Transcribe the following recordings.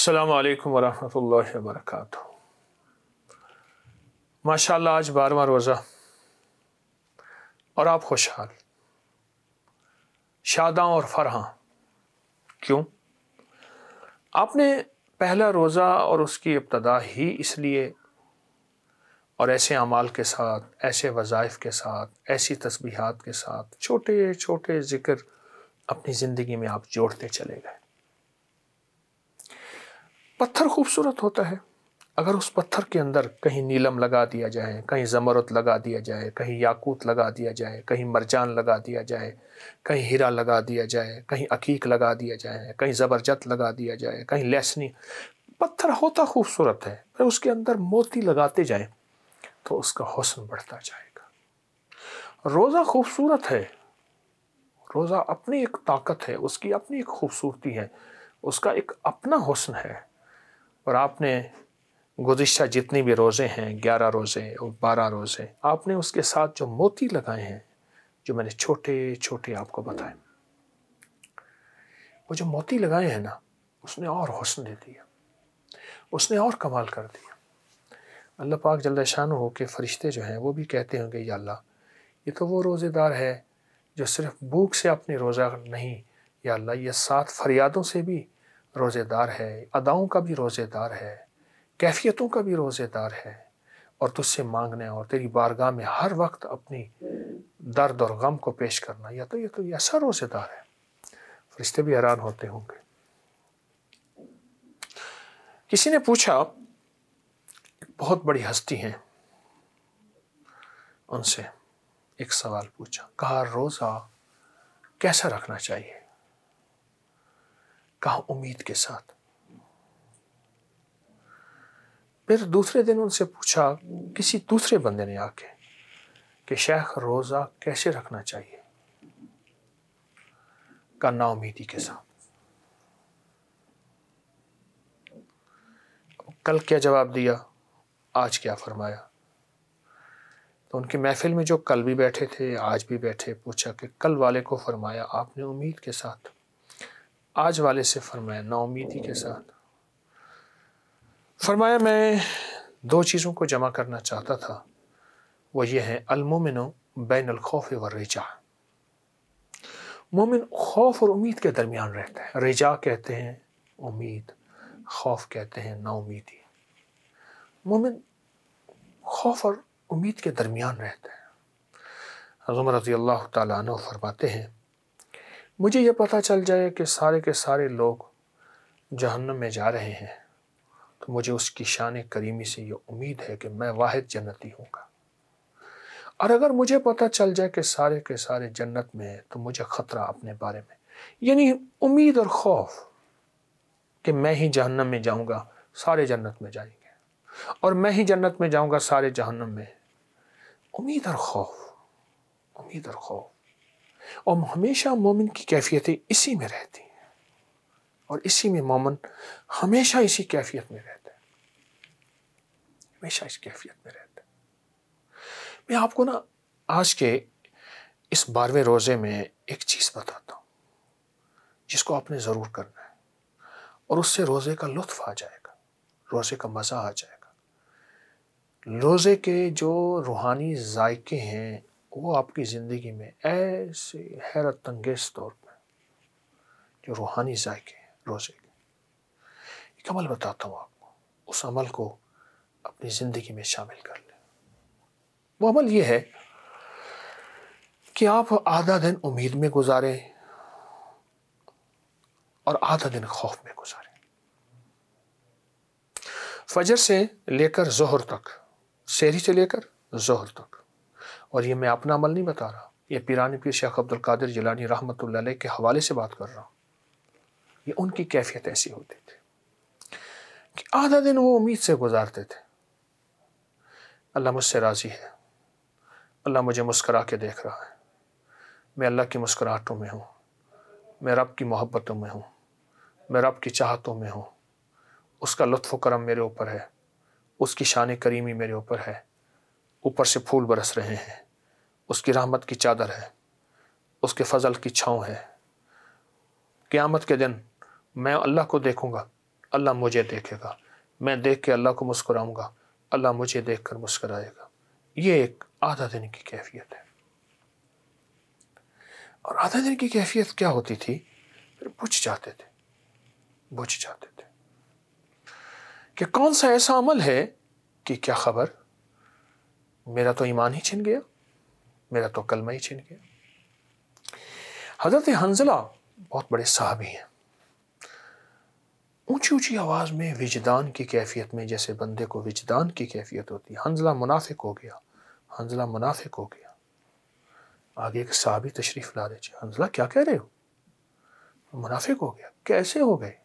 السلام علیکم ورحمۃ اللہ وبرکاتہ۔ ماشاءاللہ آج 12واں روزہ اور آپ خوشحال، شاداں اور فرحاں۔ کیوں؟ آپ نے پہلا روزہ اور اس کی ابتدا ہی اس لیے اور ایسے اعمال کے ساتھ، ایسے وظائف کے ساتھ، ایسی تسبیحات کے ساتھ چھوٹے چھوٹے ذکر اپنی زندگی میں آپ جوڑتے چلے گئے۔ پتھر خوبصورت ہوتا ہے، اگر اس پتھر کے اندر کہیں نیلم لگا دیا جائے، کہیں زمرد لگا دیا جائے، کہیں یاقوت لگا دیا جائے، کہیں مرجان لگا دیا جائے، کہیں ہیرا لگا دیا جائے، کہیں عقیق لگا دیا جائے، کہیں زبرجد لگا دیا جائے، کہیں لیسنی، پتھر ہوتا خوبصورت ہے، پھر اس کے اندر موتی لگاتے جائیں تو اس کا حسن بڑھتا جائے گا۔ روزہ خوبصورت ہے، روزہ اپنی ایک طاقت ہے، اس کی اپنی ایک خوبصورتی ہے، اس کا ایک اپنا حسن ہے۔ اور آپ نے گزشتہ جتنی بھی روزے ہیں، 11 روزے اور 12 روزے، آپ نے اس کے ساتھ جو موتی لگائے ہیں، جو میں نے چھوٹے چھوٹے آپ کو بتائے، وہ جو موتی لگائے ہیں نا، اس نے اور حسن دے دیا، اس نے اور کمال کر دیا۔ اللہ پاک جل شانہ کے فرشتے جو ہیں وہ بھی کہتے ہوں گے، یا اللہ یہ تو وہ روزے دار ہے جو صرف بھوک سے اپنی روزہ نہیں، یا اللہ یہ 7 فریادوں سے بھی روزے دار ہے، اداؤں کا بھی روزے دار ہے، کیفیتوں کا بھی روزے دار ہے، اور تجھ سے مانگنے اور تیری بارگاہ میں ہر وقت اپنی درد اور غم کو پیش کرنا، یا تو یہ تو ایسا روزے دار ہے۔ فرشتے بھی حیران ہوتے ہوں گے۔ کسی نے پوچھا، بہت بڑی ہستی ہیں، ان سے ایک سوال پوچھا، کہا روزہ کیسا رکھنا چاہیے؟ کہا امید کے ساتھ۔ پھر دوسرے دن ان سے پوچھا کسی دوسرے بندے نے آ کے کہ شیخ روزہ کیسے رکھنا چاہیے؟ کہا نا امیدی کے ساتھ۔ کل کیا جواب دیا، آج کیا فرمایا؟ تو ان کی محفل میں جو کل بھی بیٹھے تھے، آج بھی بیٹھے، پوچھا کہ کل والے کو فرمایا آپ نے امید کے ساتھ، آج والے سے فرمایا نا امیدی کے ساتھ۔ فرمایا میں 2 چیزوں کو جمع کرنا چاہتا تھا، وہ یہ ہے المومن بین الخوف والرجاء۔ مومن خوف اور امید کے درمیان رہتا ہے، رجاء کہتے ہیں امید، خوف کہتے ہیں نا امیدی۔ مومن خوف اور امید کے درمیان رہتا ہے۔ حضرت عمر رضی اللہ تعالیٰ عنہ فرماتے ہیں، مجھے یہ پتہ چل جائے کہ سارے کے سارے لوگ جہنم میں جا رہے ہیں تو مجھے اس کی شان کریمی سے یہ امید ہے کہ میں واحد جنتی ہوں گا، اور اگر مجھے پتہ چل جائے کہ سارے کے سارے جنت میں ہیں تو مجھے خطرہ اپنے بارے میں، یعنی امید اور خوف کہ میں ہی جہنم میں جاؤں گا، سارے جنت میں جائیں گے، اور میں ہی جنت میں جاؤں گا، سارے جہنم میں۔ امید اور خوف، امید اور خوف، اور ہمیشہ مومن کی کیفیتیں اسی میں رہتی ہیں، اور اسی میں مومن ہمیشہ اسی کیفیت میں رہتا ہے، ہمیشہ اس کیفیت میں رہتا ہے۔ میں آپ کو نا آج کے اس 12ویں روزے میں ایک چیز بتاتا ہوں جس کو آپ نے ضرور کرنا ہے، اور اس سے روزے کا لطف آ جائے گا، روزے کا مزہ آ جائے گا۔ روزے کے جو روحانی ذائقے ہیں وہ آپ کی زندگی میں ایسے حیرت انگیز طور پر جو روحانی ذائقے ہیں روزے کے، ایک عمل بتاتا ہوں آپ کو، اس عمل کو اپنی زندگی میں شامل کر لیں۔ وہ عمل یہ ہے کہ آپ آدھا دن امید میں گزاریں اور آدھا دن خوف میں گزاریں، فجر سے لے کر ظہر تک، سحری سے لے کر ظہر تک۔ اور یہ میں اپنا عمل نہیں بتا رہا، یہ پیران پیر شیخ عبد القادر جیلانی رحمۃ اللہ علیہ کے حوالے سے بات کر رہا ہوں۔ یہ ان کی کیفیت ایسی ہوتی تھی کہ آدھا دن وہ امید سے گزارتے تھے، اللہ مجھ سے راضی ہے، اللہ مجھے مسکرا کے دیکھ رہا ہے، میں اللہ کی مسکراہٹوں میں ہوں، میں رب کی محبتوں میں ہوں، میں رب کی چاہتوں میں ہوں، اس کا لطف و کرم میرے اوپر ہے، اس کی شان کریمی میرے اوپر ہے، اوپر سے پھول برس رہے ہیں، اس کی رحمت کی چادر ہے، اس کے فضل کی چھاؤں ہے۔ قیامت کے دن میں اللہ کو دیکھوں گا اللہ مجھے دیکھے گا، میں دیکھ کے اللہ کو مسکراؤں گا، اللہ مجھے دیکھ کر مسکرائے گا۔ یہ ایک آدھا دن کی کیفیت ہے۔ اور آدھا دن کی کیفیت کیا ہوتی تھی؟ پھر بجھ جاتے تھے کہ کون سا ایسا عمل ہے کہ کیا خبر، میرا تو ایمان ہی چھن گیا، میرا تو کلمہ ہی چھن گیا۔ حضرت حنظلہ بہت بڑے صحابی ہیں، اونچی اونچی آواز میں وجدان کی کیفیت میں، جیسے بندے کو وجدان کی کیفیت ہوتی ہے، حنظلہ منافق ہو گیا۔ آگے ایک صحابی تشریف لا رہے، حنظلہ کیا کہہ رہے ہو؟ منافق ہو گیا، کیسے ہو گئے؟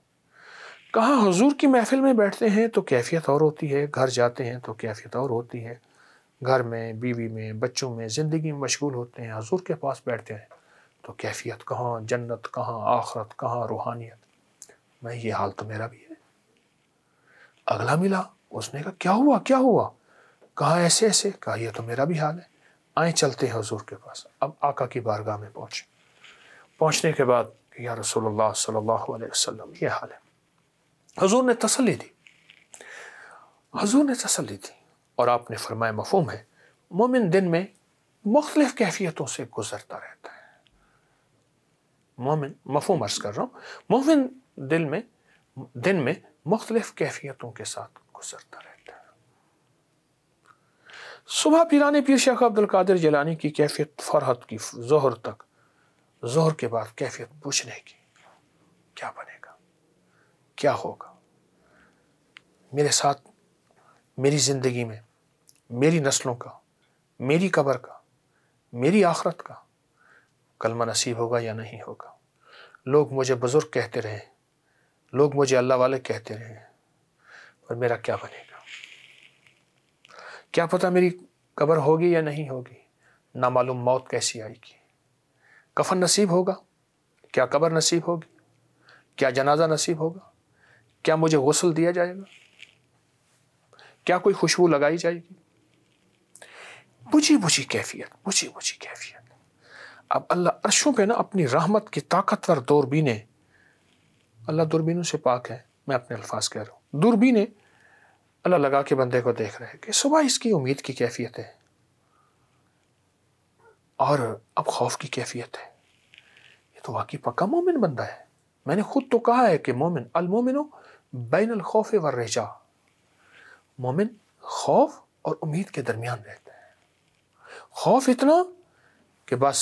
کہا حضور کی محفل میں بیٹھتے ہیں تو کیفیت اور ہوتی ہے، گھر جاتے ہیں تو کیفیت اور ہوتی ہے، گھر میں، بیوی میں، بچوں میں، زندگی میں مشغول ہوتے ہیں، حضور کے پاس بیٹھتے ہیں تو کیفیت کہاں، جنت کہاں، آخرت کہاں، روحانیت۔ میں یہ حال تو میرا بھی ہے۔ اگلا ملا، اس نے کہا کیا ہوا؟ کہا ایسے ایسے۔ کہا یہ تو میرا بھی حال ہے، آئیں چلتے ہیں حضور کے پاس۔ اب آقا کی بارگاہ میں پہنچنے کے بعد یا رسول اللہ صلی اللہ علیہ وسلم یہ حال ہے۔ حضور نے تسلی دی اور آپ نے فرمایا مفہوم ہے، مومن دن میں مختلف کیفیتوں سے گزرتا رہتا ہے۔ مفہوم عرض کر رہا ہوں، مومن دن میں مختلف کیفیتوں کے ساتھ گزرتا رہتا ہے۔ صبح پیر شیخ عبد القادر جیلانی کی کیفیت فرحت کی، ظہر تک، ظہر کے بعد کیفیت پوچھنے کی، کیا بنے گا، کیا ہوگا میرے ساتھ، میری زندگی میں، میری نسلوں کا، میری قبر کا، میری آخرت کا، کلمہ نصیب ہوگا یا نہیں ہوگا۔ لوگ مجھے بزرگ کہتے رہے، لوگ مجھے اللہ والے کہتے رہے، اور میرا کیا بنے گا؟ کیا پتہ میری قبر ہوگی یا نہیں ہوگی، نامعلوم موت کیسی آئے گی، کفن نصیب ہوگا، کیا قبر نصیب ہوگی، کیا جنازہ نصیب ہوگا، کیا مجھے غسل دیا جائے گا، کیا کوئی خوشبو لگائی جائے گی؟ بجھی کیفیت۔ اب اللہ عرشوں پہ نا اپنی رحمت کی طاقتور دوربینیں، اللہ دوربینوں سے پاک ہے، میں اپنے الفاظ کہہ رہا ہوں، دوربینیں اللہ لگا کے بندے کو دیکھ رہے کہ صبح اس کی امید کی کیفیت ہے اور اب خوف کی کیفیت ہے، یہ تو واقعی پکا مومن بندہ ہے۔ میں نے خود تو کہا ہے کہ المومن بین الخوف والرجاء، مومن خوف اور امید کے درمیان رہتا ہے۔ خوف اتنا کہ بس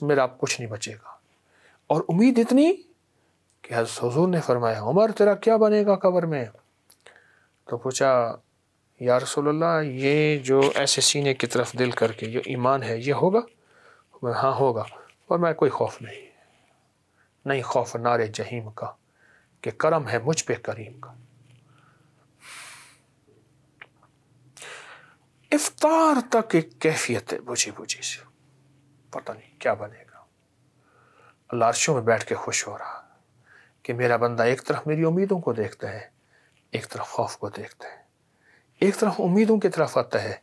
میرا اب کچھ نہیں بچے گا، اور امید اتنی کہ حضرت حضور نے فرمایا عمر تیرا کیا بنے گا قبر میں؟ تو پوچھا یا رسول اللہ یہ جو ایسے سینے کی طرف دل کر کے جو ایمان ہے یہ ہوگا؟ ہاں ہوگا، اور میں کوئی خوف نہیں خوف نار جہیم کا، کہ کرم ہے مجھ پہ کریم کا۔ افطار تک ایک کیفیت ہے بجھی سے، پتہ نہیں کیا بنے گا۔ اللہ عرشوں میں بیٹھ کے خوش ہو رہا کہ میرا بندہ ایک طرف میری امیدوں کو دیکھتا ہے، ایک طرف خوف کو دیکھتا ہے، ایک طرف امیدوں کی طرف آتا ہے،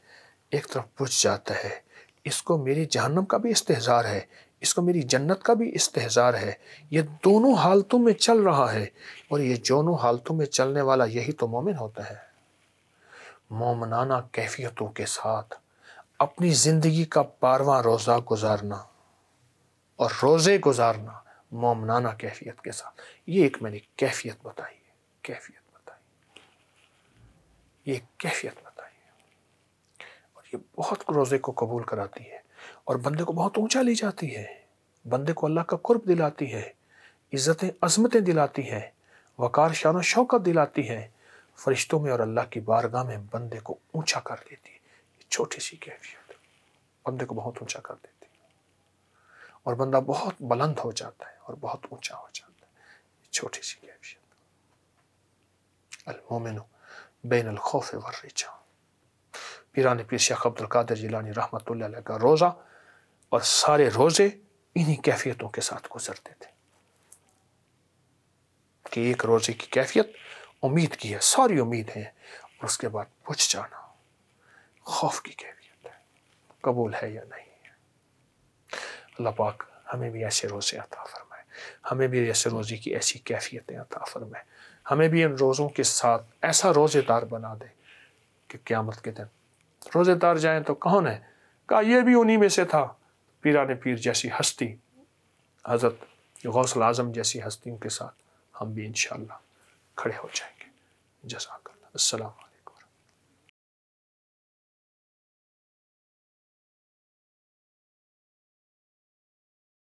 ایک طرف بجھ جاتا ہے۔ اس کو میری جہنم کا بھی استحضار ہے، اس کو میری جنت کا بھی استحضار ہے، یہ دونوں حالتوں میں چل رہا ہے، اور یہ دونوں حالتوں میں چلنے والا یہی تو مومن ہوتا ہے۔ مومنانہ کیفیتوں کے ساتھ اپنی زندگی کا 12واں روزہ گزارنا اور روزے گزارنا مومنانہ کیفیت کے ساتھ، یہ ایک میں نے کیفیت بتائی ہے، یہ کیفیت بتائی ہے، اور یہ بہت روزے کو قبول کراتی ہے، اور بندے کو بہت اونچا لے جاتی ہے، بندے کو اللہ کا قرب دلاتی ہے، عزتیں عظمتیں دلاتی ہے، وقار شان و شوکت دلاتی ہے، فرشتوں میں اور اللہ کی بارگاہ میں بندے کو اونچا کر دیتی ہے۔ یہ چھوٹی سی کیفیت بندے کو بہت اونچا کر دیتی ہے، اور بندہ بہت بلند ہو جاتا ہے اور بہت اونچا ہو جاتا ہے۔ یہ چھوٹی سی کیفیت، المومن بین الخوف والرجاء۔ پیران پیر شیخ عبد القادر جیلانی رحمۃ اللہ علیہ کا روزہ اور سارے روزے انہی کیفیتوں کے ساتھ گزرتے تھے، کہ ایک روزے کی کیفیت امید کی ہے، ساری امید ہے، اور اس کے بعد پوچھ جانا خوف کی کیفیت ہے، قبول ہے یا نہیں ہے۔ اللہ پاک ہمیں بھی ایسے روزے عطا فرمائے، ہمیں بھی ایسے روزے کی ایسی کیفیتیں عطا فرمائے، ہمیں بھی ان روزوں کے ساتھ ایسا روزے دار بنا دے کہ قیامت کے دن روزے دار جائیں تو کون ہے؟ کہا یہ بھی انہی میں سے تھا۔ پیران پیر جیسی ہستی، حضرت غوث الاعظم جیسی ہستیوں کے ساتھ ہم بھی انشاءاللہ کھڑے ہو جائیں گے۔ جزاک اللہ۔ السلام علیکم۔